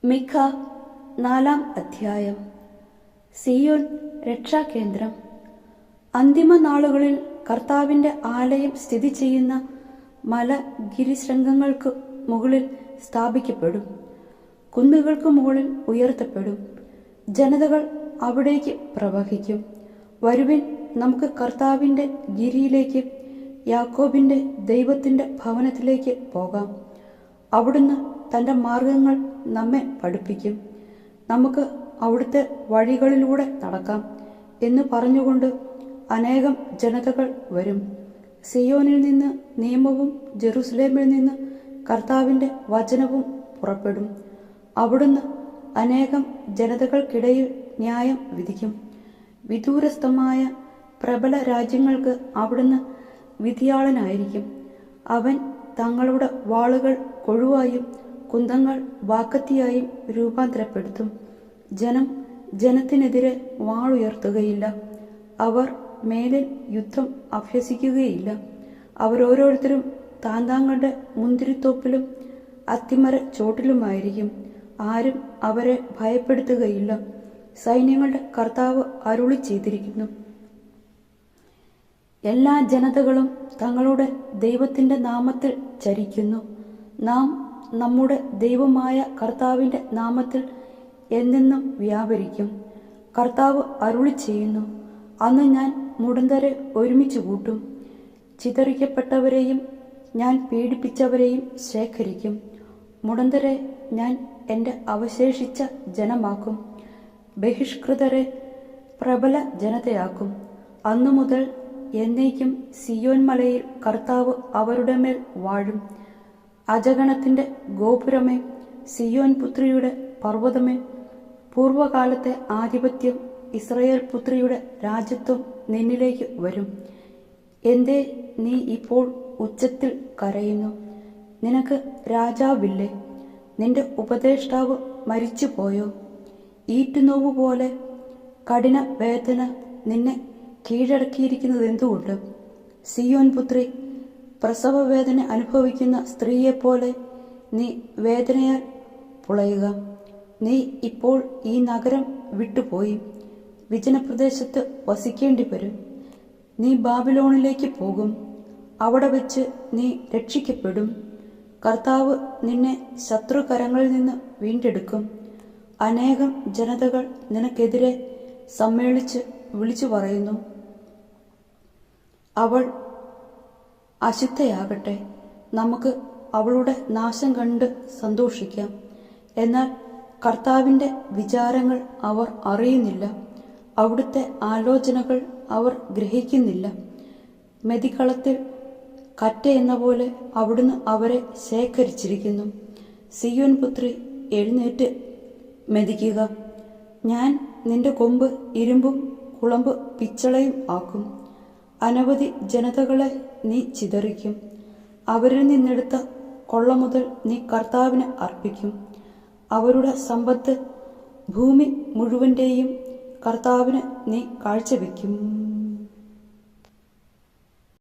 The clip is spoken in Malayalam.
മിഖ 4-ാം അധ്യായം. സിയോൻ രക്ഷാകേന്ദ്രം. അന്തിമ നാളുകളിൽ കർത്താവിന്റെ ആലയം സ്ഥിതി ചെയ്യുന്ന മല ഗിരിശൃംഗങ്ങൾക്ക് മുകളിൽ സ്ഥാപിക്കപ്പെടും. കുന്നുകൾക്ക് മുകളിൽ ഉയർത്തപ്പെടും. ജനതകൾ അവിടേക്ക് പ്രവഹിക്കും. വരുവിൻ, നമുക്ക് കർത്താവിന്റെ ഗിരിയിലേക്ക്, യാക്കോബിന്റെ ദൈവത്തിന്റെ ഭവനത്തിലേക്ക് പോകാം. അവിടുന്ന് തന്റെ മാർഗങ്ങൾ നമ്മെ പഠിപ്പിക്കും. നമുക്ക് അവിടുത്തെ വഴികളിലൂടെ നടക്കാം എന്ന് പറഞ്ഞുകൊണ്ട് അനേകം ജനതകൾ വരും. സിയോനിൽ നിന്ന് നിയമവും ജെറുസലേമിൽ നിന്ന് കർത്താവിന്റെ വചനവും പുറപ്പെടും. അവിടുന്ന് അനേകം ജനതകൾക്കിടയിൽ ന്യായം വിധിക്കും. വിദൂരസ്ഥമായ പ്രബല രാജ്യങ്ങൾക്ക് അവിടുന്ന് വിധിയാളനായിരിക്കും. അവൻ തങ്ങളുടെ വാളുകൾ കൊഴുവായും കുന്തങ്ങൾ വാക്കത്തിയായും രൂപാന്തരപ്പെടുത്തും. ജനം ജനത്തിനെതിരെ വാളുയർത്തുകയില്ല. അവർ മേലിൽ യുദ്ധം അഭ്യസിക്കുകയില്ല. അവരോരോരുത്തരും താന്താങ്ങളുടെ മുന്തിരിത്തോപ്പിലും അത്തിമര ചോട്ടിലുമായിരിക്കും. ആരും അവരെ ഭയപ്പെടുത്തുകയില്ല. സൈന്യങ്ങളുടെ കർത്താവ് അരുളി ചെയ്തിരിക്കുന്നു: എല്ലാ ജനതകളും തങ്ങളുടെ ദൈവത്തിന്റെ നാമത്തിൽ ചരിക്കുന്നു. നാം നമ്മുടെ ദൈവമായ കർത്താവിന്റെ നാമത്തിൽ എന്നെന്നും വ്യാപരിക്കും. കർത്താവ് അരുളി ചെയ്യുന്നു: അന്ന് ഞാൻ മുടന്തരെ ഒരുമിച്ച് കൂട്ടും. ചിതറിക്കപ്പെട്ടവരെയും ഞാൻ പീഡിപ്പിച്ചവരെയും ശേഖരിക്കും. മുടന്തരെ ഞാൻ എൻ്റെ അവശേഷിച്ച ജനമാക്കും. ബഹിഷ്കൃതരെ പ്രബല ജനതയാക്കും. അന്നു മുതൽ എന്നേക്കും സിയോൻ മലയിൽ കർത്താവ് അവരുടെ മേൽ വാഴും. അജഗണത്തിന്റെ ഗോപുരമേ, സിയോൻ പുത്രിയുടെ പർവ്വതമേ, പൂർവകാലത്തെ ആധിപത്യം, ഇസ്രയേൽ പുത്രിയുടെ രാജ്യത്വം നിന്നിലേക്ക് വരും. എന്തേ നീ ഇപ്പോൾ ഉച്ചത്തിൽ കരയുന്നു? നിനക്ക് രാജാവില്ലേ? നിന്റെ ഉപദേഷ്ടാവ് മരിച്ചുപോയോ? ഈറ്റുനോവ് പോലെ കഠിന വേദന നിന്നെ കീഴടക്കിയിരിക്കുന്നതെന്തുകൊണ്ട്? സിയോൻ പുത്രി, പ്രസവവേദന അനുഭവിക്കുന്ന സ്ത്രീയെപ്പോലെ നീ വേദനയാൽ പുളയുക. നീ ഇപ്പോൾ ഈ നഗരം വിട്ടുപോയി വിജനപ്രദേശത്ത് വസിക്കേണ്ടി വരും. നീ ബാബിലോണിലേക്ക് പോകും. അവിടെ വെച്ച് നീ രക്ഷിക്കപ്പെടും. കർത്താവ് നിന്നെ ശത്രുകരങ്ങളിൽ നിന്ന് വീണ്ടെടുക്കും. അനേകം ജനതകൾ നിനക്കെതിരെ സമ്മേളിച്ച് വിളിച്ചു പറയുന്നു: അവൾ അശുദ്ധയാകട്ടെ, നമുക്ക് അവളുടെ നാശം കണ്ട് സന്തോഷിക്കാം. എന്നാൽ കർത്താവിന്റെ വിചാരങ്ങൾ അവർ അറിയുന്നില്ല. അവിടുത്തെ ആലോചനകൾ അവർ ഗ്രഹിക്കുന്നില്ല. മെതികളത്തിൽ കറ്റ എന്ന പോലെ അവിടുന്ന് അവരെ ശേഖരിച്ചിരിക്കുന്നു. സിയോൻ പുത്രി, എഴുന്നേറ്റ് മെതിക്കുക. ഞാൻ നിന്റെ കൊമ്പ് ഇരുമ്പും കുളമ്പ് പിച്ചളയും ആക്കും. അനവധി ജനതകളെ നീ ചിതറിക്കും. അവരിൽ നിന്നെടുത്ത കൊള്ള മുതൽ നീ കർത്താവിന് അർപ്പിക്കും. അവരുടെ സമ്പത്ത് ഭൂമി മുഴുവൻ്റെയും കർത്താവിന് നീ കാഴ്ചവെക്കും.